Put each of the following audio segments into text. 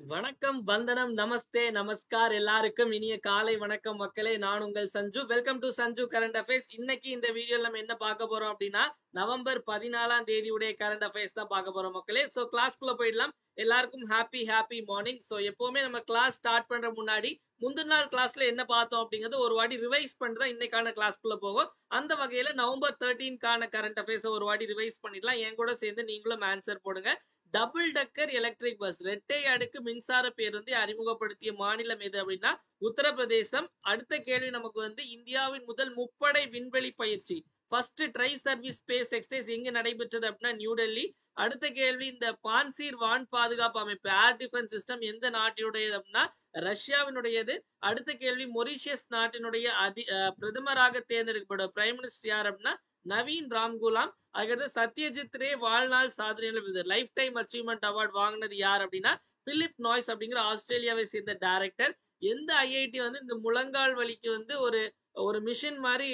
வணக்கம், வந்தனம், நமஸ்தே, நமஸ்கார் எல்லாருக்கும் இனிய காலை வணக்கம் மக்களே. நான் உங்கள் Sanju. Welcome to Sanju current affairs. இன்னைக்கு இந்த வீடியோல நம்ம என்ன பார்க்க போறோம் அப்படின்னா, நவம்பர் 14ஆம் தேதியுடைய கரண்ட் அஃபேர்ஸ் தான் பார்க்க போறோம் மக்களே. ஸோ கிளாஸ்க்குள்ள போயிடலாம். எல்லாருக்கும் ஹாப்பி மார்னிங். ஸோ எப்பவுமே நம்ம கிளாஸ் ஸ்டார்ட் பண்ற முன்னாடி முந்தின நாள் கிளாஸ்ல என்ன பார்த்தோம் அப்படிங்கறது ஒரு வாட்டி ரிவைஸ் பண்ணிட்டு தான் இன்னைக்கான கிளாஸ்க்குள்ள போகும். அந்த வகையில நவம்பர் 13க்கான கரண்ட் அஃபேர்ஸ் ஒரு வாட்டி ரிவைஸ் பண்ணிடலாம். என் கூட சேர்ந்து நீங்களும் ஆன்சர் போடுங்க. டபுள் டக்கர் எலக்ட்ரிக் பஸ் இரட்டை அடுக்கு மின்சார பேருந்தை அறிமுகப்படுத்திய மாநிலம் எது அப்படின்னா உத்தரப்பிரதேசம். அடுத்த கேள்வி நமக்கு வந்து இந்தியாவின் முதல் முப்படை விண்வெளி பயிற்சி first try service space exercise எங்க நடைபெற்றது அப்படின்னா நியூ டெல்லி. அடுத்த கேள்வி இந்த பான்சீர் வான் பாதுகாப்பு அமைப்பு ஏர் டிஃபென்ஸ் சிஸ்டம் எந்த நாட்டினுடையது அப்படின்னா ரஷ்யாவினுடையது. அடுத்த கேள்வி மொரீஷியஸ் நாட்டினுடைய பிரதமராக தேர்ந்தெடுக்கப்படும் பிரைம் மினிஸ்டர் யார் அப்படின்னா நவீன் ராம்குலாம். அதுக்கடுத்து சத்யஜித் ரே வாழ்நாள் சாதனையாளர் விருது லைஃப் டைம் அச்சீவ்மெண்ட் அவார்டு வாங்கினது யார் அப்படின்னா பிலிப் நாய்ஸ் அப்படிங்கிற ஆஸ்திரேலியாவை சேர்ந்த டைரக்டர். எந்த ஐஐடி வந்து இந்த முழங்கால் வலிக்கு வந்து ஒரு மிஷின் மாதிரி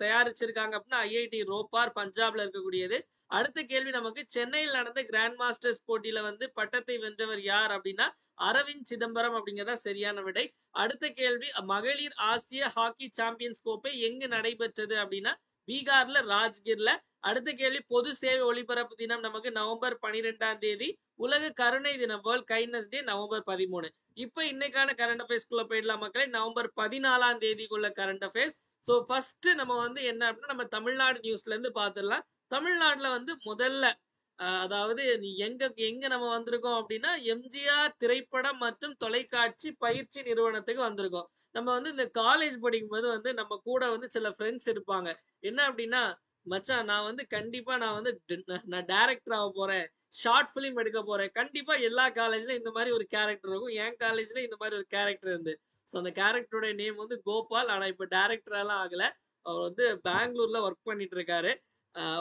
தயாரிச்சிருக்காங்க அப்படின்னா ஐஐடி ரோப்பார் பஞ்சாப்ல இருக்கக்கூடியது. அடுத்த கேள்வி நமக்கு சென்னையில் நடந்த கிராண்ட் மாஸ்டர்ஸ் போட்டியில வந்து பட்டத்தை வென்றவர் யார் அப்படின்னா அரவிந்த் சிதம்பரம் அப்படிங்கிறதா சரியான விடை. அடுத்த கேள்வி மகளிர் ஆசிய ஹாக்கி சாம்பியன்ஸ் கோப்பை எங்கு நடைபெற்றது அப்படின்னா பீகார்ல ராஜ்கிர்ல. அடுத்த கேள்வி பொது சேவை ஒளிபரப்பு தினம் நமக்கு நவம்பர் 12ஆம் தேதி. உலக கருணை தினம் வேர்ல்ட் கைண்ட்னஸ் டே நவம்பர் 13. இப்ப இன்னைக்கான கரண்ட் அஃபேர்ஸ்க்குள்ள போயிடலாம் மக்களே. நவம்பர் 14ஆம் தேதிக்குள்ள கரண்ட் அஃபேர்ஸ். ஸோ ஃபர்ஸ்ட் நம்ம வந்து என்ன அப்படின்னா நம்ம தமிழ்நாடு நியூஸ்ல இருந்து பார்த்துடலாம். தமிழ்நாட்டுல வந்து முதல்ல அதாவது எங்க எங்க நம்ம வந்திருக்கோம் அப்படின்னா எம்ஜிஆர் திரைப்படம் மற்றும் தொலைக்காட்சி பயிற்சி நிறுவனத்துக்கு வந்திருக்கோம். நம்ம வந்து இந்த காலேஜ் படிக்கும்போது வந்து நம்ம கூட வந்து சில ஃப்ரெண்ட்ஸ் இருப்பாங்க. என்ன அப்படின்னா மச்சான் நான் வந்து கண்டிப்பா நான் டைரக்டர் ஆக போறேன், ஷார்ட் பிலிம் எடுக்க போறேன். கண்டிப்பா எல்லா காலேஜ்ல இந்த மாதிரி ஒரு கேரக்டர் இருக்கும். என் காலேஜ்ல இந்த மாதிரி ஒரு கேரக்டர் இருந்து ஸோ அந்த கேரக்டரோட நேம் வந்து கோபால். ஆனா இப்ப டைரக்டர் எல்லாம் ஆகல. அவர் வந்து பெங்களூர்ல ஒர்க் பண்ணிட்டு இருக்காரு.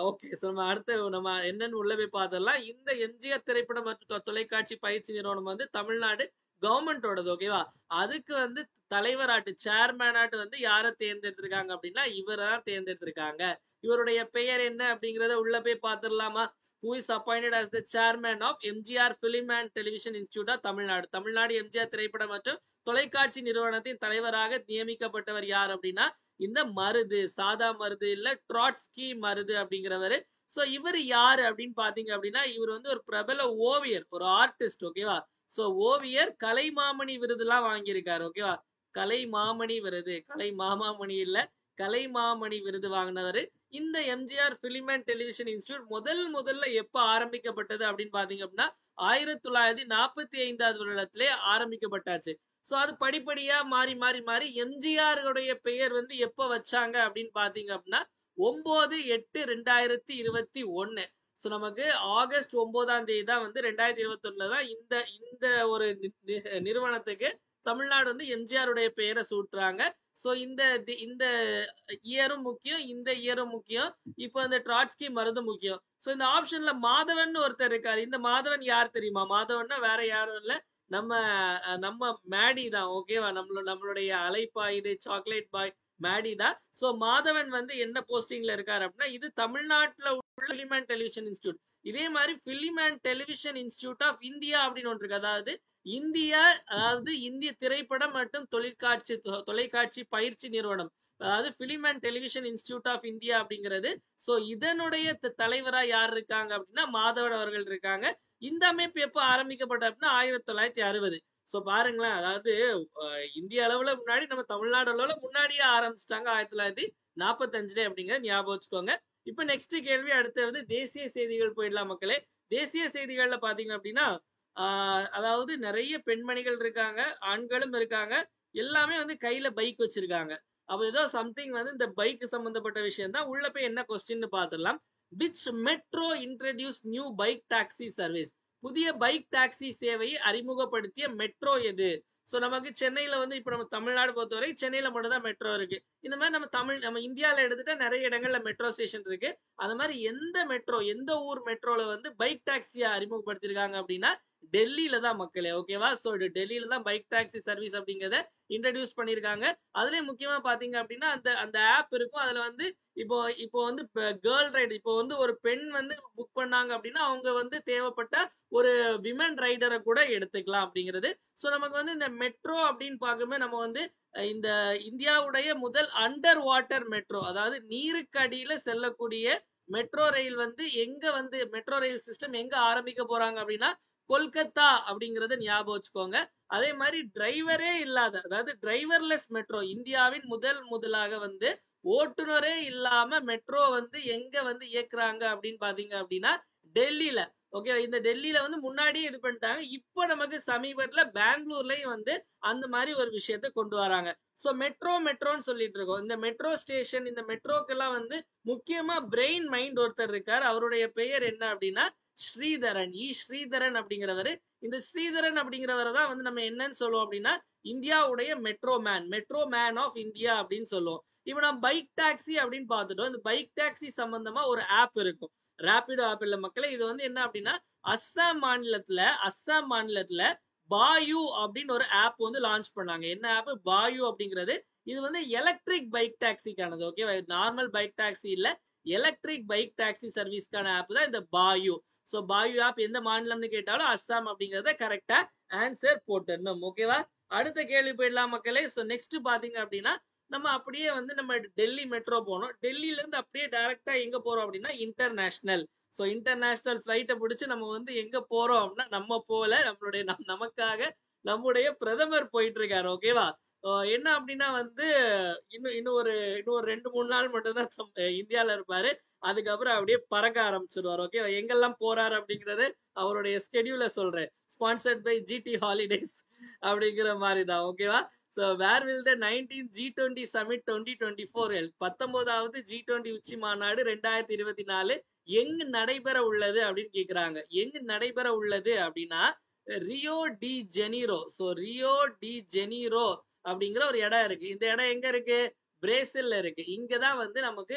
ஓகே, ஸோ நம்ம அடுத்து நம்ம என்னன்னு உள்ள போய் பார்த்துடலாம். இந்த எம்ஜிஆர் திரைப்படம் மற்றும் தொலைக்காட்சி பயிற்சி நிறுவனம் வந்து தமிழ்நாடு கவர்மெண்டோடது. ஓகேவா? அதுக்கு வந்து தலைவராட்டு சேர்மேனாட்டு வந்து யாரை தேர்ந்தெடுத்திருக்காங்க அப்படின்னா இவரை தான் தேர்ந்தெடுத்திருக்காங்க. இவருடைய பெயர் என்ன அப்படிங்கறத உள்ள போய் பார்த்துடலாமா? Who is appointed as the chairman of MGR Film and Television Institute of Tamil Nadu. Tamil Nadu MGR திரைப்படம் மற்றும் தொலைக்காட்சி நிறுவனத்தின் தலைவராக நியமிக்கப்பட்டவர் யார் அப்படின்னா இந்த மருது, சாதா மருது இல்ல ட்ராட்ஸ்கி மருது அப்படிங்கிறவரு. சோ இவர் யாரு அப்படின்னு பாத்தீங்க அப்படின்னா இவர் வந்து ஒரு பிரபல ஓவியர், ஒரு ஆர்டிஸ்ட். ஓகேவா? சோ ஓவியர், கலைமாமணி விருதுலாம் வாங்கியிருக்காரு. ஓகேவா? கலைமாமணி விருது, கலை மாமாமணி இல்ல, கலைமாமணி விருது வாங்கினவரு. இந்த MGR film and television institute முதல்ல எப்ப ஆரம்பிக்கப்பட்டது அப்படின்னு பாத்தீங்க அப்படின்னா 1945 வருடத்திலே ஆரம்பிக்கப்பட்டாச்சு. சோ அது படிப்படியா மாறி மாறி மாறி எம்ஜிஆருடைய பெயர் வந்து எப்ப வச்சாங்க அப்படின்னு பாத்தீங்க அப்படின்னா 9/8/2021. சோ நமக்கு ஆகஸ்ட் 9ஆம் தேதி தான் வந்து 2021 தான் இந்த இந்த ஒரு நிறுவனத்துக்கு தமிழ்நாடு வந்து எம்ஜிஆர் உடைய பெயரை சூட்டுறாங்க. சோ இந்த இயரும் முக்கியம், இந்த இயரும் முக்கியம். இப்போ இந்த ட்ராட்ஸ்கி மருந்தும் முக்கியம். சோ இந்த ஆப்ஷன்ல மாதவன் ஒருத்தர் இருக்காரு. இந்த மாதவன் யார் தெரியுமா? மாதவன்னா வேற யாரும் இல்ல, நம்ம நம்ம மேடி தான். ஓகேவா? நம்மளுடைய அலைப்பாயுது சாக்லேட் பாய் மேடி தான். சோ மாதவன் வந்து என்ன போஸ்டிங்ல இருக்காரு அப்படின்னா இது தமிழ்நாட்டுல உள்ள பிலிம் அண்ட் டெலிவிஷன் இன்ஸ்டியூட். இதே மாதிரி film and television institute of India அப்படின்னு ஒன்று இருக்கு. அதாவது இந்திய திரைப்படம் மற்றும் தொலைக்காட்சி பயிற்சி நிறுவனம், அதாவது film and television institute of India அப்படிங்கிறது. சோ இதனுடைய தலைவரா யார் இருக்காங்க அப்படின்னா மாதவன் அவர்கள் இருக்காங்க. இந்த அமைப்பு எப்ப ஆரம்பிக்கப்பட்ட அப்படின்னா 1960. சோ பாருங்களேன், அதாவது இந்திய அளவுல முன்னாடி நம்ம தமிழ்நாடு அளவுல முன்னாடியே ஆரம்பிச்சிட்டாங்க 1945 அப்படிங்கிற ஞாபகம் வச்சுக்கோங்க. இப்ப நெக்ஸ்ட் கேள்வி அடுத்து வந்து தேசிய செய்திகள் போயிடலாம் மக்களே. தேசிய செய்திகள்ல பாத்தீங்க அப்படின்னா அதாவது நிறைய பெண்மணிகள் இருக்காங்க, ஆண்களும் இருக்காங்க. எல்லாமே வந்து கையில பைக் வச்சிருக்காங்க. அப்ப ஏதோ சம்திங் வந்து இந்த பைக் சம்பந்தப்பட்ட விஷயம் தான். உள்ள போய் என்ன கொஸ்டின் பாத்துடலாம். Which metro introduce new bike taxi service? புதிய பைக் டாக்ஸி சேவையை அறிமுகப்படுத்திய மெட்ரோ எது? சோ நமக்கு சென்னையில வந்து இப்ப நம்ம தமிழ்நாடு பொறுத்தவரை சென்னையில மட்டும் தான் மெட்ரோ இருக்கு. இந்த மாதிரி நம்ம இந்தியாவில எடுத்துட்டா நிறைய இடங்கள்ல மெட்ரோ ஸ்டேஷன் இருக்கு. அது மாதிரி எந்த ஊர் மெட்ரோல வந்து பைக் டாக்ஸியா அறிமுகப்படுத்திருக்காங்க அப்படின்னா டெல்லியில தான் மக்களே. ஓகேவா? ஸோ டெல்லியில தான் பைக் டாக்ஸி சர்வீஸ் அப்படிங்கிறத இன்ட்ரோடியூஸ் பண்ணியிருக்காங்க. அதுலயும் முக்கியமா பாத்தீங்க அப்படின்னா அந்த அந்த ஆப் இருக்கும். அதுல வந்து இப்போ இப்போ வந்து கேர்ள் ரைடு, இப்போ வந்து ஒரு பெண் வந்து புக் பண்ணாங்க அப்படின்னா அவங்க வந்து தேவைப்பட்ட ஒரு விமன் ரைடரை கூட எடுத்துக்கலாம் அப்படிங்கிறது. ஸோ நமக்கு வந்து இந்த மெட்ரோ அப்படின்னு பார்க்கும்போது நம்ம வந்து இந்த இந்தியாவுடைய முதல் அண்டர் வாட்டர் மெட்ரோ, அதாவது நீருக்கு அடியில செல்லக்கூடிய மெட்ரோ ரயில் வந்து எங்க வந்து மெட்ரோ ரயில் சிஸ்டம் எங்க ஆரம்பிக்க போறாங்க அப்படின்னா கொல்கத்தா அப்படிங்கறத ஞாபகம் வச்சுக்கோங்க. அதே மாதிரி டிரைவரே இல்லாத, அதாவது டிரைவர்லெஸ் மெட்ரோ, இந்தியாவின் முதலாக வந்து ஓட்டுநரே இல்லாம மெட்ரோ வந்து எங்க வந்து இயக்குறாங்க அப்படின்னு பாத்தீங்க அப்படின்னா டெல்லியில. ஓகே, இந்த டெல்லியில வந்து முன்னாடியே இது பண்ணிட்டாங்க. இப்போ நமக்கு சமீபத்துல பெங்களூர்லயும் வந்து அந்த மாதிரி ஒரு விஷயத்த கொண்டு வராங்க. சோ மெட்ரோன்னு சொல்லிட்டு இருக்கோம். இந்த மெட்ரோ ஸ்டேஷன், இந்த மெட்ரோக்கெல்லாம் வந்து முக்கியமா பிரெயின் மைண்ட் ஒருத்தர் இருக்கார். அவருடைய பெயர் என்ன அப்படின்னா ஸ்ரீதரன், ஸ்ரீதரன் அப்படிங்கிறவரு. இந்த ஸ்ரீதரன் அப்படிங்கிறவரை தான் வந்து நம்ம என்னன்னு சொல்லுவோம் அப்படின்னா இந்தியாவுடைய மெட்ரோ மேன் ஆஃப் இந்தியா அப்படின்னு சொல்லுவோம். இப்போ நம்ம பைக் டாக்ஸி அப்படின்னு பார்த்துட்டோம். இந்த பைக் டாக்ஸி சம்பந்தமா ஒரு ஆப் இருக்கும். ரேபிடோ ஆப் இல்ல மக்களே, இது வந்து என்ன அப்படின்னா அஸ்ஸாம் மாநிலத்துல பாயு அப்படின்னு ஒரு ஆப் வந்து லான்ச் பண்ணாங்க. என்ன ஆப்? பாயு அப்படிங்கிறது. இது வந்து எலக்ட்ரிக் பைக் டாக்ஸிக்கானது. ஓகே, நார்மல் பைக் டாக்ஸி இல்ல, எலக்ட்ரிக் பைக் டாக்ஸி சர்வீஸ்க்கான ஆப் தான் இந்த பாயு. சோ பாயு ஆப் எந்த மாநிலம்னு கேட்டாலும் அஸ்ஸாம் அப்படிங்கறத கரெக்டா ஆன்சர் போட்டுடணும். ஓகேவா? அடுத்த கேள்வி போயிடலாம் மக்களே. சோ நெக்ஸ்ட் பாத்தீங்க அப்படின்னா நம்ம அப்படியே வந்து நம்ம டெல்லி மெட்ரோ போனோம். டெல்லியில இருந்து அப்படியே டைரக்டா எங்க போறோம் அப்படின்னா இன்டர்நேஷனல். சோ இன்டர்நேஷனல் பிளைட்டை பிடிச்சு நம்ம வந்து எங்க போறோம் அப்படின்னா நம்ம போல நம்மளுடைய நமக்காக நம்முடைய பிரதமர் போயிட்டு இருக்காரு. ஓகேவா? என்ன அப்படின்னா வந்து இன்னும் ஒரு 2-3 நாள் மட்டும் தான் இந்தியால இருப்பாரு. அதுக்கப்புறம் அப்படியே பறக்க ஆரம்பிச்சிருவார். ஓகே, எங்கெல்லாம் போறாரு அப்படிங்கறது அவருடைய ஸ்கெடியூல சொல்றேன். ஸ்பான்சர்ட் பை ஜிடி ஹாலிடேஸ் அப்படிங்கிற மாதிரி தான். ஓகேவா? So where will the 19th G20 Summit 2024 held? 19வது G20 உச்சி மாநாடு 2024 எங்கு நடைபெற உள்ளது அப்படின்னு கேக்குறாங்க. எங்கு நடைபெற உள்ளது அப்படின்னா Rio de Janeiro. So Rio de Janeiro அப்படிங்கிற ஒரு இடம் இருக்கு. இந்த இடம் எங்க இருக்கு? பிரேசில்ல இருக்கு. இங்கதான் வந்து நமக்கு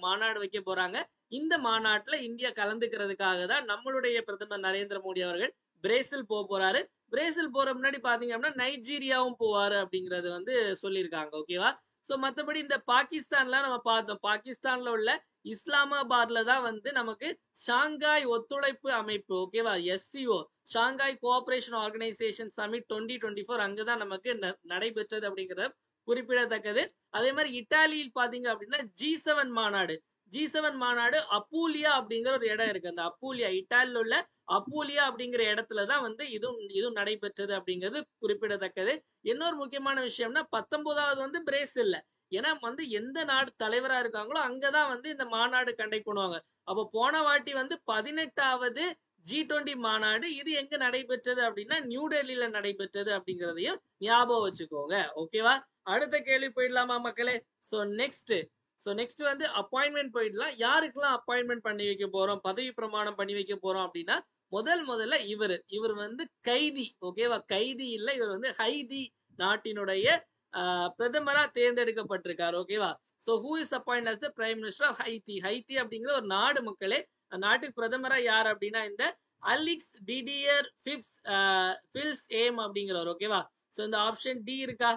மாநாடு வைக்க போறாங்க. இந்த மாநாட்டுல இந்தியா கலந்துக்கிறதுக்காக தான் நம்மளுடைய பிரதமர் நரேந்திர மோடி அவர்கள் பிரேசில் போறாரு. பிரேசில் போற முன்னாடி பாத்தீங்க அப்படின்னா நைஜீரியாவும் போவாரு அப்படிங்கறது வந்து சொல்லியிருக்காங்க. ஓகேவா? சோ மத்தபடி இந்த பாகிஸ்தான்ல நம்ம பார்த்தோம். பாகிஸ்தான்ல உள்ள இஸ்லாமாபாத்ல தான் வந்து நமக்கு ஷாங்காய் ஒத்துழைப்பு அமைப்பு, ஓகேவா, SCO, Shanghai cooperation organisation summit 2024 அங்கதான் நமக்கு நடைபெற்றது அப்படிங்கறது குறிப்பிடத்தக்கது. அதே மாதிரி இத்தாலியில் பாத்தீங்க அப்படின்னா G7 மாநாடு அப்பூலியா அப்படிங்கிற ஒரு இடம் இருக்கு. அந்த அப்பூலியா, இத்தாலியில உள்ள அப்பூலியா அப்படிங்கிற இடத்துலதான் வந்து இதுவும் நடைபெற்றது அப்படிங்கிறது குறிப்பிடத்தக்கது. இன்னொரு முக்கியமான விஷயம்னா 19வது வந்து பிரேசில்ல. ஏன்னா வந்து எந்த நாடு தலைவரா இருக்காங்களோ அங்கதான் வந்து இந்த மாநாடு கண்டக்ட் பண்ணுவாங்க. அப்போ போன வாட்டி வந்து 18வது G20 மாநாடு இது எங்க நடைபெற்றது அப்படின்னா நியூ டெல்லியில நடைபெற்றது அப்படிங்கிறதையும் ஞாபகம் வச்சுக்கோங்க. ஓகேவா? அடுத்த கேள்வி போயிடலாமா மக்களே? சோ நெக்ஸ்ட் வந்து அப்பாயின்மெண்ட் போயிடலாம். யாருக்கெல்லாம் அப்பாயின்மெண்ட் பண்ணி வைக்க போறோம், பதவி பிரமாணம் பண்ணி வைக்க போறோம் அப்படின்னா முதல்ல இவர் வந்து கைதி. ஓகேவா? கைதி இல்ல, இவர் வந்து ஹைதி நாட்டினுடைய பிரதமரா தேர்ந்தெடுக்கப்பட்டிருக்காரு. ஓகேவா? So who is appoint as the prime minister of Haiti. Haiti அப்படிங்கிற ஒரு நாடு மக்களே. அந்த நாட்டுக்கு பிரதமரா யார் அப்படின்னா இந்த அலெக்ஸ் டிடியர் ஃபில்ஸ் ஏம் அப்படிங்கிறவர். ஓகேவா? சோ இந்த ஆப்ஷன் டி இருக்கா?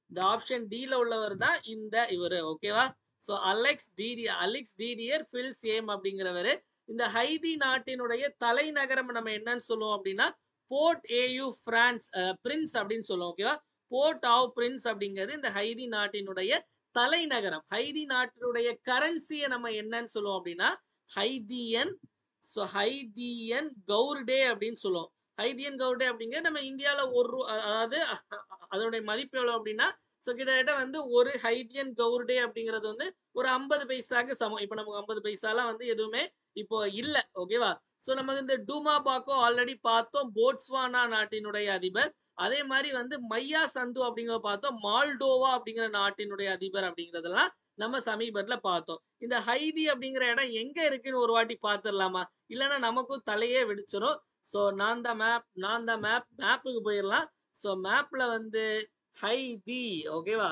இந்த ஆப்ஷன் டில உள்ளவர் தான் இவரு. ஓகேவா? சோ அலெக்ஸ் டிடியர் ஃபில்ஸ் ஏம் அப்படிங்கிறவரு. இந்த ஹைதி நாட்டினுடைய தலைநகரம் நம்ம என்னன்னு சொல்லுவோம் அப்படின்னா போர்ட் ஏயு பிரின்ஸ் அப்படின்னு சொல்லுவோம். ஓகேவா? போர்ட் ஆவ் பிரின்ஸ் அப்படிங்கிறது இந்த ஹைதி நாட்டினுடைய தலைநகரம். ஹைதி நாட்டினுடைய கரன்சியை நம்ம என்னன்னு சொல்லுவோம் அப்படின்னா ஹைதியன் கவுர்டே அப்படின்னு சொல்லுவோம். ஹைதியன் கவுர்டே அப்படிங்கிறது நம்ம இந்தியால அதாவது அதோடைய மதிப்பு எவ்வளவு அப்படின்னா கிட்டத்தட்ட வந்து ஒரு ஹைதியன் கவுர்டே அப்படிங்கிறது வந்து ஒரு 50 பைசாக்கு சமம். இப்ப நமக்கு 50 பைசாலாம் வந்து எதுவுமே இப்போ இல்ல. ஓகேவா? சோ நமக்கு இந்த டூமா பாக்கோ ஆல்ரெடி பார்த்தோம், போட்ஸ்வானா நாட்டினுடைய அதிபர். அதே மாதிரி வந்து மையா சந்து அப்படிங்கிற பார்த்தோம், மால்டோவா அப்படிங்கிற நாட்டினுடைய அதிபர் அப்படிங்கறதெல்லாம் நம்ம சமீபத்துல பார்த்தோம். இந்த ஹைதி அப்படிங்கிற இடம் எங்க இருக்குன்னு ஒரு வாட்டி பாத்துடலாமா? இல்லைன்னா நமக்கும் தலையே வெடிச்சிடும். சோ நான் தான் மேப்புக்கு போயிடலாம். சோ மேப்ல வந்து ஹைதி. ஓகேவா?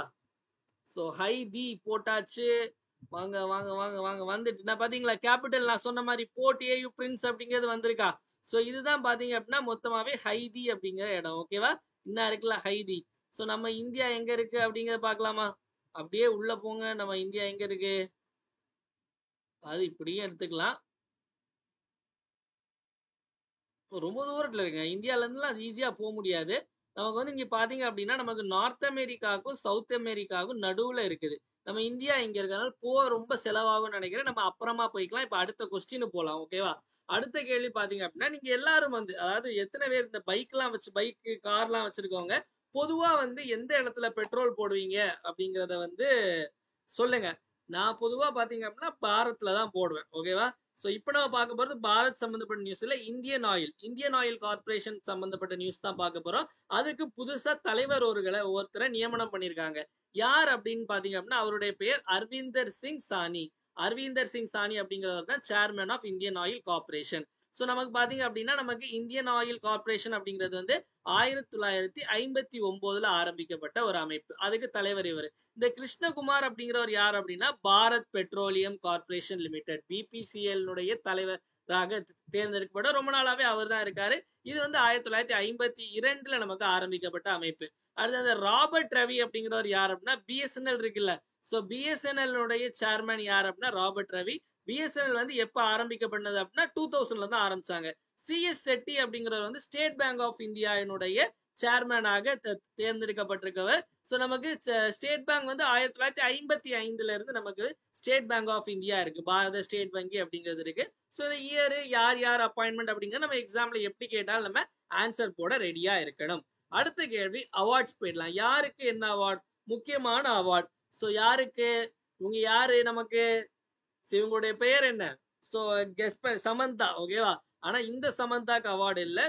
சோ ஹைதி போட்டாச்சு. வாங்க வந்துட்டு நான் பாத்தீங்களா கேபிட்டல் நான் சொன்ன மாதிரி போர்ட் ஏயு பிரின்ஸ் அப்படிங்கிறது வந்திருக்கா? சோ இதுதான் பாத்தீங்க அப்படின்னா மொத்தமாவே ஹைதி அப்படிங்கிற இடம். ஓகேவா? இன்னும் இருக்குல்ல ஹைதி. சோ நம்ம இந்தியா எங்க இருக்கு அப்படிங்கறத பாக்கலாமா? அப்படியே உள்ள போங்க. நம்ம இந்தியா எங்க இருக்கு? அது இப்படியும் எடுத்துக்கலாம். ரொம்ப தூரத்துல இருக்குங்க. இந்தியால இருந்துலாம் ஈஸியா போ முடியாது. நமக்கு வந்து இங்க பாத்தீங்க அப்படின்னா, நமக்கு நார்த் அமெரிக்காவுக்கும், சவுத் அமெரிக்காவுக்கும் நடுவுல இருக்குது. நம்ம இந்தியா இங்க இருக்கறனால ரொம்ப செலவாகும்னு நெனைக்கிறேன். நம்ம அப்புறமா போய்க்கலாம். இப்ப அடுத்த கொஸ்டின் போலாம். ஓகேவா? அடுத்த கேள்வி பாத்தீங்க அப்படின்னா, நீங்க எல்லாரும் வந்து அதாவது எத்தன பேர் இந்த பைக், கார்லாம் வச்சிருக்கவங்க, பொதுவா வந்து எந்த இடத்துல பெட்ரோல் போடுவீங்க அப்படிங்கிறத வந்து சொல்லுங்க. நான் பொதுவா பாத்தீங்க அப்படின்னா, பாரத்ல தான் போடுவேன். ஓகேவா? சோ இப்ப நம்ம பார்க்க போறது பாரத் சம்பந்தப்பட்ட நியூஸ் இல்ல, இந்தியன் ஆயில் கார்ப்பரேஷன் சம்பந்தப்பட்ட நியூஸ் தான் பார்க்க போறோம். அதுக்கு புதுசா தலைவர் ஒருத்தரை நியமனம் பண்ணியிருக்காங்க. யார் அப்படின்னு பாத்தீங்க அப்படின்னா, அவருடைய பெயர் அரவிந்தர் சிங் சானி. அரவிந்தர் சிங் சானி அப்படிங்கிறவர் தான் chairman of Indian Oil Corporation. So நமக்கு பாத்தீங்க அப்படின்னா, நமக்கு இந்தியன் ஆயில் கார்ப்பரேஷன் அப்படிங்கிறது வந்து 1959ல ஆரம்பிக்கப்பட்ட ஒரு அமைப்பு. அதுக்கு தலைவர் இவரு. இந்த கிருஷ்ணகுமார் அப்படிங்கிறவர் யார் அப்படின்னா, Bharat petroleum corporation limited BPCL தலைவராக தேர்ந்தெடுக்கப்பட்ட ரொம்ப நாளாவே அவர் தான் இருக்காரு. இது வந்து 1952ல நமக்கு ஆரம்பிக்கப்பட்ட அமைப்பு. அடுத்து அந்த ராபர்ட் ரவி அப்படிங்கிறவர் யார் அப்படின்னா, பிஎஸ்என்எல் இருக்குல்ல, சோ பிஎஸ்என்எல் சேர்மன் யார் அப்படின்னா ராபர்ட் ரவி. பிஎஸ்என்எல் வந்து எப்ப ஆரம்பிக்கப்பட்டது அப்படின்னா 2000ல தான் ஆரம்பிச்சாங்க. சிஎஸ் செட்டி அப்படிங்கிறவர் வந்து ஸ்டேட் பேங்க் ஆஃப் இந்தியாவினுடைய சேர்மனாக தேர்ந்தெடுக்கப்பட்டிருக்கவர். சோ நமக்கு ஸ்டேட் பேங்க் வந்து 1955ல இருந்து நமக்கு ஸ்டேட் பேங்க் ஆஃப் இந்தியா இருக்கு. பாரத ஸ்டேட் வங்கி அப்படிங்கிறது இருக்கு. சோ இந்த இயர் யார் அப்பாயின்மெண்ட் அப்படிங்கிற நம்ம எக்ஸாம்ல எப்படி கேட்டாலும் நம்ம ஆன்சர் போட ரெடியா இருக்கணும். அடுத்த கேள்வி அவார்ட்ஸ் போயிடலாம். யாருக்கு என்ன அவார்ட்? முக்கியமான அவார்ட். சோ யாருக்கு? இவங்க யாரு நமக்கு? இவங்களுடைய பெயர் என்ன? சோ சமந்தா. ஓகேவா? ஆனா இந்த சமந்தாக்கு அவார்டு இல்ல.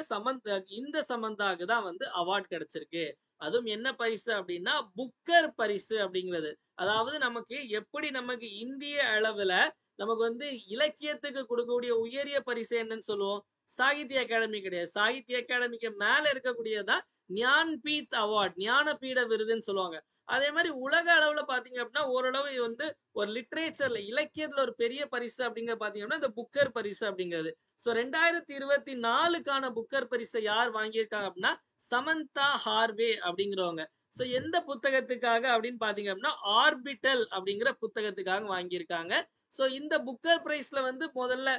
இந்த சமந்தாக்கு தான் வந்து அவார்டு கிடைச்சிருக்கு. அதுவும் என்ன பரிசு அப்படின்னா புக்கர் பரிசு அப்படிங்கிறது. அதாவது நமக்கு எப்படி நமக்கு இந்திய அளவுல நமக்கு வந்து இலக்கியத்துக்கு கொடுக்கக்கூடிய உயரிய பரிசு என்னன்னு சொல்லுவோம்? சாகித்ய அகாடமி கிடையாது. சாகித்ய அகாடமிக்கு மேல இருக்கக்கூடியதான் ஞான்பீத் அவார்ட், ஞானபீட விருதுன்னு சொல்லுவாங்க. அதே மாதிரி உலக அளவுல பாத்தீங்க அப்படின்னா ஓரளவு வந்து ஒரு லிட்ரேச்சர்ல இலக்கியத்துல ஒரு பெரிய பரிசு அப்படிங்கிற பாத்தீங்கன்னா இந்த புக்கர் பரிசு அப்படிங்கிறது. சோ 2024க்கான புக்கர் பரிசை யார் வாங்கியிருக்காங்க அப்படின்னா சமந்தா ஹார்வே அப்படிங்கிறவங்க. சோ எந்த புத்தகத்துக்காக அப்படின்னு பாத்தீங்க அப்படின்னா ஆர்பிட்டல் அப்படிங்கிற புத்தகத்துக்காக வாங்கியிருக்காங்க. சோ இந்த புக்கர் பிரைஸ்ல வந்து முதல்ல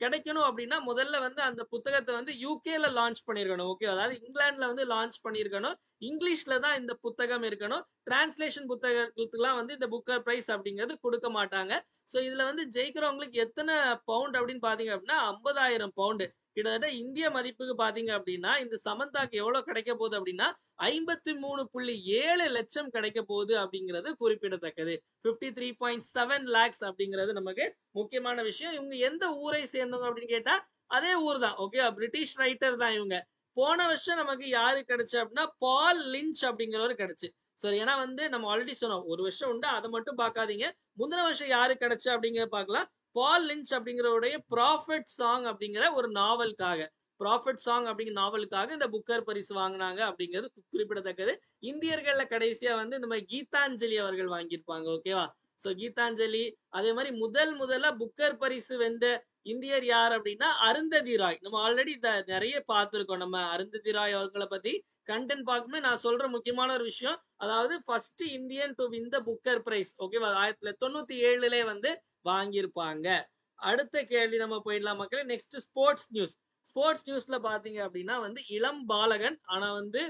கிடைக்கணும் அப்படின்னா முதல்ல வந்து அந்த புத்தகத்தை வந்து யூகேல லான்ச் பண்ணிருக்கணும். ஓகே, அதாவது இங்கிலாந்துல வந்து லான்ச் பண்ணிருக்கணும். இங்கிலீஷ்ல தான் இந்த புத்தகம் இருக்கணும். டிரான்ஸ்லேஷன் புத்தகத்துக்குலாம் வந்து இந்த புக்கர் பிரைஸ் அப்படிங்கிறது கொடுக்க மாட்டாங்க. சோ இதுல வந்து ஜெயிக்கிறவங்களுக்கு எத்தனை பவுண்ட் அப்படின்னு பாத்தீங்க அப்படின்னா 50,000 பவுண்டு. கிட்டத்தட்ட இந்திய மதிப்புக்கு பாத்தீங்க அப்படின்னா இந்த சமந்தாக்கு எவ்வளவு கிடைக்க போகுது அப்படின்னா 53.7 லட்சம் கிடைக்க போகுது அப்படிங்கிறது குறிப்பிடத்தக்கது. 53.7 lakhs அப்படிங்கிறது நமக்கு முக்கியமான விஷயம். இவங்க எந்த ஊரை சேர்ந்தவங்க அப்படின்னு கேட்டா அதே ஊர் தான். ஓகே, பிரிட்டிஷ் ரைட்டர் தான் இவங்க. போன வருஷம் நமக்கு யாரு கிடைச்சு அப்படின்னா பால் லிஞ்ச் அப்படிங்கிறவர் கிடைச்சு. சரி, ஏன்னா வந்து நம்ம ஆல்ரெடி சொன்னோம் ஒரு வருஷம் உண்டு, அதை மட்டும் பார்க்காதீங்க. முந்தின வருஷம் யாரு கிடைச்சு அப்படிங்கிற பார்க்கலாம். பால் லிஞ்ச் அப்படிங்கிறவருடைய ப்ராஃபிட் சாங் அப்படிங்கிற ஒரு நாவலுக்காக இந்த புக்கர் பரிசு வாங்கினாங்க அப்படிங்கிறது குறிப்பிடத்தக்கது. இந்தியர்கள்ல கடைசியா வந்து இந்த மாதிரி கீதாஞ்சலி அவர்கள் வாங்கியிருப்பாங்க. ஓகேவா? சோ கீதாஞ்சலி. அதே மாதிரி முதல்ல புக்கர் பரிசு வென்ற இந்தியர் யார் அப்படின்னா அருந்ததி ராய். நம்ம ஆல்ரெடி நிறைய பார்த்திருக்கோம். நம்ம அருந்ததி ராய் அவர்களை பத்தி கண்டென்ட் பார்க்கும்போது நான் சொல்ற முக்கியமான ஒரு விஷயம், அதாவது first Indian to win the Booker prize. ஓகேவா? 1997 வந்து வாங்கியிருப்பாங்க. அடுத்த கேள்வி நம்ம போயிடலாம் மக்களே. நெக்ஸ்ட் ஸ்போர்ட்ஸ் நியூஸ்ல பாத்தீங்க அப்படின்னா வந்து இளம் பாலகன், ஆனா வந்து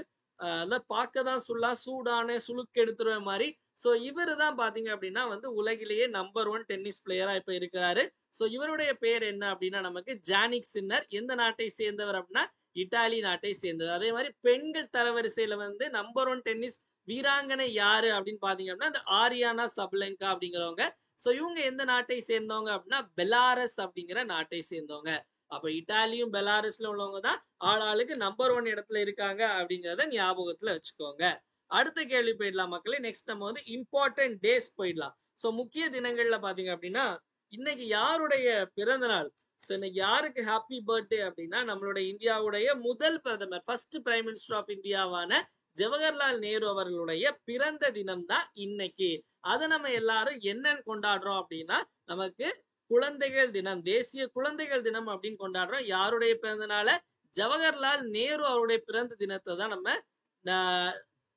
பார்க்கதான் சூடான சுளுக்கு எடுத்துற மாதிரி. சோ இவரு தான் பாத்தீங்க அப்படின்னா வந்து உலகிலேயே நம்பர் 1 டென்னிஸ் பிளேயரா இப்ப இருக்கிறாரு. சோ இவருடைய பேர் என்ன அப்படின்னா நமக்கு ஜானிக் சின்னர். எந்த நாட்டை சேர்ந்தவர் அப்படின்னா இத்தாலி நாட்டை சேர்ந்தவர். அதே மாதிரி பெண்கள் தரவரிசையில வந்து நம்பர் 1 டென்னிஸ் வீராங்கனை யாரு அப்படின்னு பாத்தீங்க அப்படின்னா இந்த ஆரியானா சபலெங்கா அப்படிங்கிறவங்க. சோ இவங்க எந்த நாட்டை சேர்ந்தவங்க அப்படின்னா பெலாரஸ் அப்படிங்கிற நாட்டை சேர்ந்தவங்க. அப்ப இத்தாலியும் பெலாரஸ்ல உள்ளவங்க தான் ஆளாளுக்கு நம்பர் 1 இடத்துல இருக்காங்க அப்படிங்கறத ஞாபகத்துல வச்சுக்கோங்க. அடுத்த கேள்வி போயிடலாம் மக்களே. நெக்ஸ்ட் நம்ம வந்து இம்பார்ட்டன்ட் டேஸ் போயிடலாம். சோ முக்கிய தினங்கள்ல பாத்தீங்க அப்படின்னா இன்னைக்கு யாருடைய பிறந்த நாள்? சோ இன்னைக்கு யாருக்கு ஹாப்பி பர்த்டே அப்படின்னா நம்மளுடைய இந்தியாவுடைய முதல் பிரதமர், ஃபர்ஸ்ட் பிரைம் மினிஸ்டர் ஆஃப் இந்தியாவான ஜவஹர்லால் நேரு அவர்களுடைய பிறந்த தினம் தான் இன்னைக்கு. அதை நம்ம எல்லாரும் என்னன்னு கொண்டாடுறோம் அப்படின்னா நமக்கு குழந்தைகள் தினம், தேசிய குழந்தைகள் தினம் அப்படின்னு கொண்டாடுறோம். யாருடைய பிறந்தநாள? ஜவஹர்லால் நேரு அவருடைய பிறந்த தினத்தை தான் நம்ம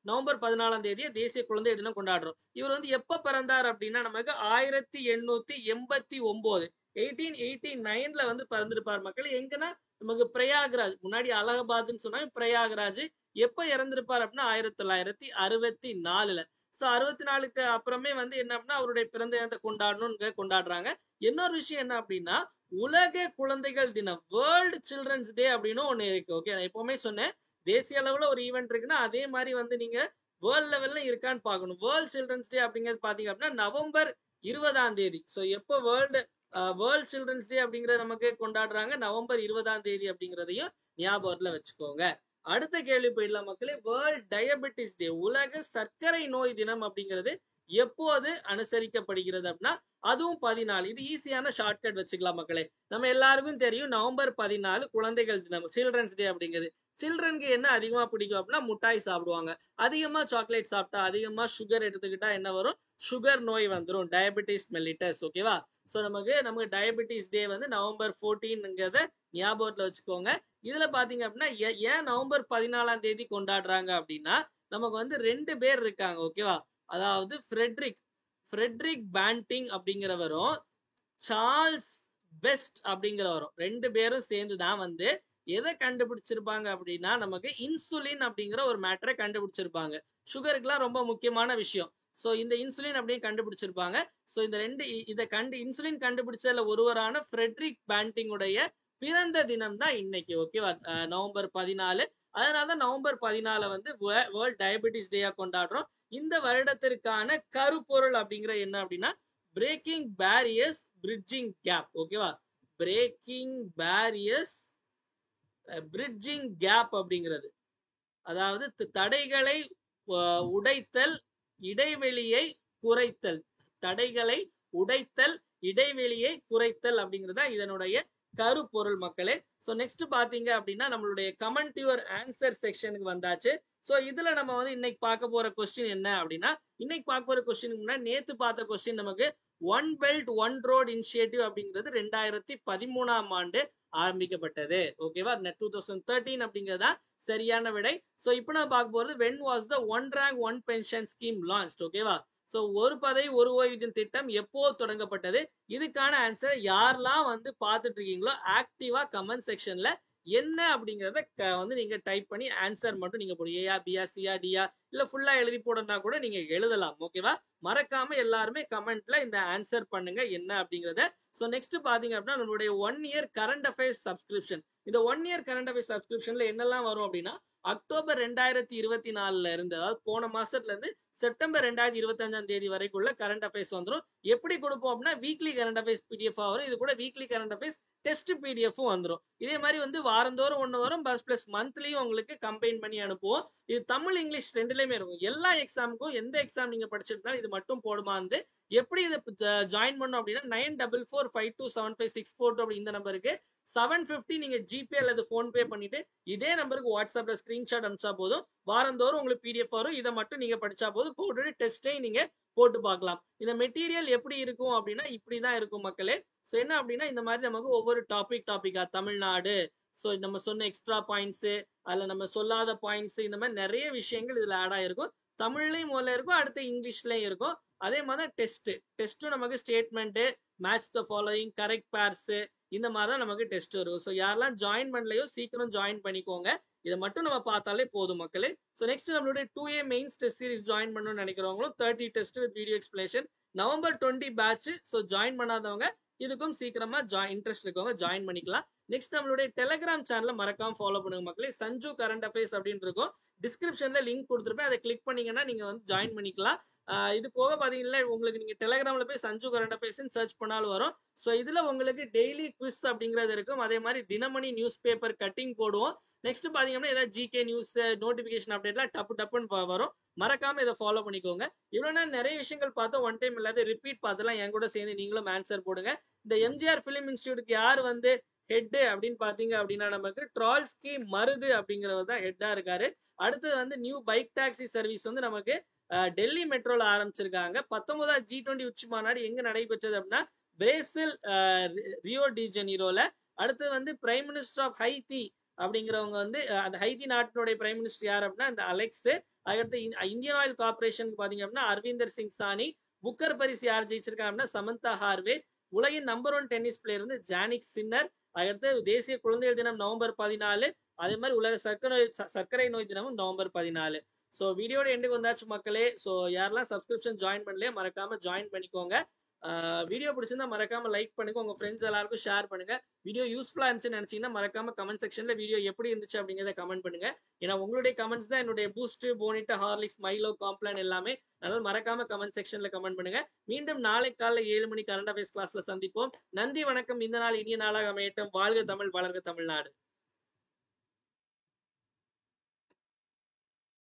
நவம்பர் 14ஆம் தேதியை தேசிய குழந்தை தினம் கொண்டாடுறோம். இவர் வந்து எப்ப பிறந்தார் அப்படின்னா நமக்கு 1889 1889ல வந்து பிறந்திருப்பார் மக்கள். எங்கன்னா நமக்கு பிரயாக்ராஜ், முன்னாடி அலகாபாத்னு சொன்னா பிரயாக்ராஜ். எப்ப இறந்திருப்பார் அப்படின்னா 1964ல. சோ 64க்கு அப்புறமே வந்து என்ன அப்படின்னா அவருடைய பிறந்த தினத்தை கொண்டாடுறாங்க. இன்னொரு விஷயம் என்ன அப்படின்னா உலக குழந்தைகள் தினம், வேர்ல்டு சில்ட்ரன்ஸ் டே அப்படின்னு ஒண்ணு இருக்கு. ஓகே, நான் எப்பவுமே சொன்னேன் தேசிய அளவுல ஒரு ஈவெண்ட் இருக்குன்னா அதே மாதிரி வந்து நீங்க வேர்ல்ட் லெவல்ல இருக்கான்னு பார்க்கணும். வேர்ல்ட் சில்ட்ரன்ஸ் டே அப்படிங்கிறது பாத்தீங்க அப்படின்னா நவம்பர் 20ஆம் தேதி. சோ எப்போ வேர்ல்ட் சில்ட்ரன்ஸ் டே அப்படிங்கறது நமக்கு கொண்டாடுறாங்க நவம்பர் 20ஆம் தேதி அப்படிங்கறதையும் ஞாபகத்துல வச்சுக்கோங்க. அடுத்த கேள்வி போயிடலாம் மக்களே. வேர்ல்ட் டயபெட்டிஸ் டே, உலக சர்க்கரை நோய் தினம் அப்படிங்கிறது எப்போது அனுசரிக்கப்படுகிறது அப்படின்னா அதுவும் 14. இது ஈஸியான ஷார்ட்கட் வச்சுக்கலாம் மக்களே. நம்ம எல்லாருக்கும் தெரியும் நவம்பர் 14 குழந்தைகள் தினம், சில்ட்ரன்ஸ் டே அப்படிங்கிறது. சில்ட்ரனுக்கு என்ன அதிகமா பிடிக்கும் அப்படின்னா முட்டாய் சாப்பிடுவாங்க. அதிகமா சாக்லேட் சாப்பிட்டா, அதிகமா சுகர் எடுத்துக்கிட்டா என்ன வரும்? சுகர் நோய் வந்துடும், டயபெட்டிஸ் மெல்லிட்டஸ். ஓகேவா? சோ நமக்கு டயபெட்டிஸ் டே வந்து நவம்பர் 14ங்கிறத ஞாபகத்துல வச்சுக்கோங்க. இதுல பாத்தீங்க அப்படின்னா ஏன் நவம்பர் 14ஆம் தேதி கொண்டாடுறாங்க அப்படின்னா நமக்கு வந்து 2 பேர் இருக்காங்க. ஓகேவா? அதாவது ஃப்ரெட்ரிக் பேண்டிங் அப்படிங்கிறவரும் சார்ல்ஸ் பெஸ்ட் அப்படிங்கிறவரும் 2 பேரும் சேர்ந்துதான் வந்து எதை கண்டுபிடிச்சிருப்பாங்க அப்படின்னா நமக்கு இன்சுலின் அப்படிங்கிற ஒரு மேட்டரை கண்டுபிடிச்சிருப்பாங்க. சுகருக்குலாம் ரொம்ப முக்கியமான விஷயம். சோ இந்த இன்சுலின் அப்படின்னு கண்டுபிடிச்சிருப்பாங்க. சோ இந்த இன்சுலின் கண்டுபிடிச்சதுல ஒருவரான ஃப்ரெட்ரிக் பேண்டிங் உடைய பிறந்த தினம் தான் இன்னைக்கு. ஓகேவா? நவம்பர் 14. அதனாலதான் நவம்பர் 14 வந்து வேர்ல்ட் டயபெட்டிஸ் டேயா கொண்டாடுறோம். இந்த வருடத்திற்கான கருப்பொருள் அப்படிங்கிற என்ன அப்படின்னா பிரேக்கிங் பேரியர்ஸ், பிரிட்ஜிங் கேப். ஓகேவா? பிரேக்கிங் பேரியர்ஸ், பிரிட்ஜிங் கேப் அப்படிங்கிறது அதாவது தடைகளை உடைத்தல், இடைவெளியை குறைத்தல். தடைகளை உடைத்தல், இடைவெளியை குறைத்தல் அப்படிங்கிறதா இதனுடைய கருப்பொருள் மக்களே. சோ நெக்ஸ்ட் பாத்தீங்க அப்படின்னா நம்மளுடைய கமெண்ட் யுவர் ஆன்சர் செக்ஷனுக்கு வந்தாச்சு. சோ இதுல நம்ம வந்து இன்னைக்கு பார்க்க போற கொஸ்டின் என்ன அப்படின்னா இன்னைக்கு பார்க்க போற கொஸ்டினுக்கு முன்னாடி நேத்து பார்த்த கொஸ்டின் நமக்கு one belt one road initiative அப்படிங்கிறது 2013ஆம் ஆண்டு ஆரம்பிக்கப்பட்டது. ஓகேவா? 2013 அப்படிங்கிறதா சரியான விடை. சோ இப்போ நான் பார்க்க போறது when was the one rank one pension scheme launched. ஓகேவா? சோ ஒரு பதவி ஒரு ஓய்வூதியம் திட்டம் எப்போ தொடங்கப்பட்டது? இதுக்கான ஆன்சர் யாரெல்லாம் வந்து பார்த்துட்டு இருக்கீங்களோ ஆக்டிவா கமெண்ட் செக்ஷன்ல என்ன அப்படிங்கறத வந்து நீங்க டைப் பண்ணி ஆன்சர் மட்டும் நீங்க போடுங்க. ஏயா, பியா, சியா, டியா இல்ல ஃபுல்லா எழுதி போடனா கூட நீங்க எழுதலாம். ஓகேவா? மறக்காம எல்லாருமே கமெண்ட்ல இந்த ஆன்சர் பண்ணுங்க என்ன அப்படிங்கறத. சோ நெக்ஸ்ட் பாத்தீங்க அப்படின்னா நம்மளுடைய 1 இயர் கரண்ட் அஃபேர்ஸ் சப்ஸ்கிரிப்ஷன். இந்த 1 இயர் கரண்ட் அஃபேர்ஸ் சப்ஸ்கிரிப்ஷன்ல என்னெல்லாம் வரும் அப்படின்னா அக்டோபர் 2024ல இருந்து, அதாவது போன மாசத்துல இருந்து செப்டம்பர் 2025ஆம் தேதி வரைக்குள்ள கரண்ட் அஃபேர்ஸ் வந்துடும். எப்படி கொடுப்போம் அப்படின்னா வீக்லி கரண்ட் அஃபேர்ஸ் பிடிஎஃப் வரும். இது கூட weekly current affairs test PDF வந்துடும். இதே மாதிரி வந்து வாரந்தோறும் ஒண்ணு வரும், பிளஸ் மந்த்லியும் உங்களுக்கு கம்பைன் பண்ணி அனுப்புவோம். இது தமிழ் இங்கிலீஷ் ரெண்டுலயுமே இருக்கும். எல்லா எக்ஸாமுக்கும் எந்த எக்ஸாம் நீங்க படிச்சிருந்தாலும் இது மட்டும் போடுமா வந்து எப்படி இதை ஜாயின் பண்ணும் அப்படின்னா 9445275642 அப்படி இந்த நம்பருக்கு 750 நீங்க ஜிபே அல்லது போன்பே பண்ணிட்டு இதே நம்பருக்கு வாட்ஸ்அப்ல ஸ்கிரீன்ஷாட் அனுப்பிச்சா போதும். வாரந்தோறும் உங்களுக்கு பிடிஎஃப் வரும். இதை மட்டும் நீங்க படிச்சா போதும். போட்டுட்டு டெஸ்டை நீங்க போட்டு பார்க்கலாம். இந்த மெட்டீரியல் எப்படி இருக்கும் அப்படின்னா இப்படிதான் இருக்கும் மக்களே. சோ என்ன அப்படின்னா இந்த மாதிரி நமக்கு ஒவ்வொரு டாபிக்கா தமிழ்நாடு, சோ நம்ம சொன்ன எக்ஸ்ட்ரா பாயிண்ட்ஸ், அதுல நம்ம சொல்லாத பாயிண்ட்ஸ், இந்த மாதிரி நிறைய விஷயங்கள் இதுல ஆட் ஆயிருக்கும். தமிழ்லயும் முதல்ல இருக்கும், அடுத்து இங்கிலீஷ்லயும் இருக்கும். அதே மாதிரி டெஸ்ட்டும் நமக்கு statement, match the following, correct pairs, இந்த மாதிரி தான் நமக்கு டெஸ்ட் வரும். ஸோ யாரெல்லாம் ஜாயின் பண்ணலையோ சீக்கிரம் ஜாயின் பண்ணிக்கோங்க. இதை மட்டும் நம்ம பார்த்தாலே போதும் மக்களே. ஸோ நெக்ஸ்ட் நம்மளுடைய 2A mains test series join பண்ணணும்னு நினைக்கிறவங்களும் 30 test with video explanation November 20 batch. So join பண்ணாதவங்க இதுக்கும் சீக்கிரமா இன்ட்ரெஸ்ட் இருக்கவங்க ஜாயின் பண்ணிக்கலாம். நெக்ஸ்ட் நம்மளுடைய டெலிகிராம் சேனலை மறக்காம ஃபாலோ பண்ணுங்க மக்களே. சஞ்சு கரண்ட் அஃபேர்ஸ் அப்படின்னு இருக்கும். டிஸ்கிரிப்ஷன்ல லிங்க் கொடுத்துருப்பேன், அதை கிளிக் பண்ணீங்கன்னா நீங்க வந்து ஜாயின் பண்ணிக்கலாம். இது போக பாத்தீங்கன்னா உங்களுக்கு நீங்க டெலிகிராம்ல போய் சஞ்சு கரண்ட் அஃபேர்ஸ் சர்ச் பண்ணாலும் வரும். ஸோ இதுல உங்களுக்கு டெய்லி குவிஸ் அப்படிங்கிறது இருக்கும். அதே மாதிரி தினமணி நியூஸ் பேப்பர் கட்டிங் போடுவோம். நெக்ஸ்ட் பாத்தீங்கன்னா ஏதாவது ஜிகே நியூஸ், நோட்டிபிகேஷன் அப்டேட்லாம் டப்புன்னு வரும். மறக்காம இதை ஃபாலோ பண்ணிக்கோங்க. இவ்வளவு நேரம் நிறைய விஷயங்கள் பார்த்தோம். ஒன் டைம் இல்லாத ரிப்பீட் பார்த்தலாம். என் கூட சேர்ந்து நீங்களும் ஆன்சர் போடுங்க. இந்த எம்ஜிஆர் பிலிம் இன்ஸ்டிடியூட்டுக்கு யார் வந்து ஹெட் அப்படின்னு பாத்தீங்க அப்படின்னா நமக்கு ட்ரால்ஸ்கி மருது அப்படிங்கிறவர் தான் ஹெட்டா இருக்காரு. அடுத்தது வந்து நியூ பைக் டாக்ஸி சர்வீஸ் வந்து நமக்கு டெல்லி மெட்ரோல ஆரம்பிச்சிருக்காங்க. 19வது G20 உச்சி மாநாடு எங்க நடைபெற்றது அப்படின்னா பிரேசில் ரியோ டி ஜெனீரோல. அடுத்தது வந்து பிரைம் மினிஸ்டர் ஆஃப் ஹைத்தி அப்படிங்கிறவங்க வந்து அந்த ஹைத்தி நாட்டினுடைய பிரைம் மினிஸ்டர் யார் அப்படின்னா இந்த அலெக்ஸ். அதுக்கடுத்து இந்தியன் ஆயில் கார்பரேஷன் பாத்தீங்க அப்படின்னா அரவிந்தர் சிங் சானி. புக்கர் பரிசு யார் ஜெயிச்சிருக்காங்க அப்படின்னா சமந்தா ஹார்வே. உலகின் நம்பர் 1 டென்னிஸ் பிளேயர் வந்து ஜானிக் சின்னர். அதுக்கடுத்து தேசிய குழந்தைகள் தினம் நவம்பர் 14. அதே மாதிரி உலக சர்க்கரை நோய் தினமும் நவம்பர் 14. ஸோ வீடியோட எண்டுக்கு வந்தாச்சு மக்களே. ஸோ யாரெல்லாம் சப்ஸ்கிரிப்ஷன் ஜாயின் பண்ணலையே மறக்காம ஜாயின் பண்ணிக்கோங்க. வீடியோ பிடிச்சிருந்தா மறக்காம லைக் பண்ணுங்க, உங்க ஃப்ரெண்ட்ஸ் எல்லாருக்கும் ஷேர் பண்ணுங்க. வீடியோ யூஸ்ஃபுல்லா இருந்துச்சுன்னு நினைச்சீங்கன்னா மறக்காம கமெண்ட் செக்ஷன்ல வீடியோ எப்படி இருந்துச்சு அப்படிங்கறத கமெண்ட் பண்ணுங்க. ஏன்னா உங்களுடைய கமெண்ட்ஸ் தான் என்னுடைய பூஸ்ட், போனிட்டா, ஹார்லிக்ஸ், மைலோ, காம்ப்ளான் எல்லாமே. அதனால மறக்காம கமெண்ட் செக்ஷன்ல கமெண்ட் பண்ணுங்க. மீண்டும் நாளை காலைல 7 மணி கரண்ட் அஃபேர்ஸ் கிளாஸ்ல சந்திப்போம். நன்றி, வணக்கம். இந்த நாள் இனிய நாளாக அமையட்டும். வாழ்க தமிழ், வளர்க தமிழ்நாடு.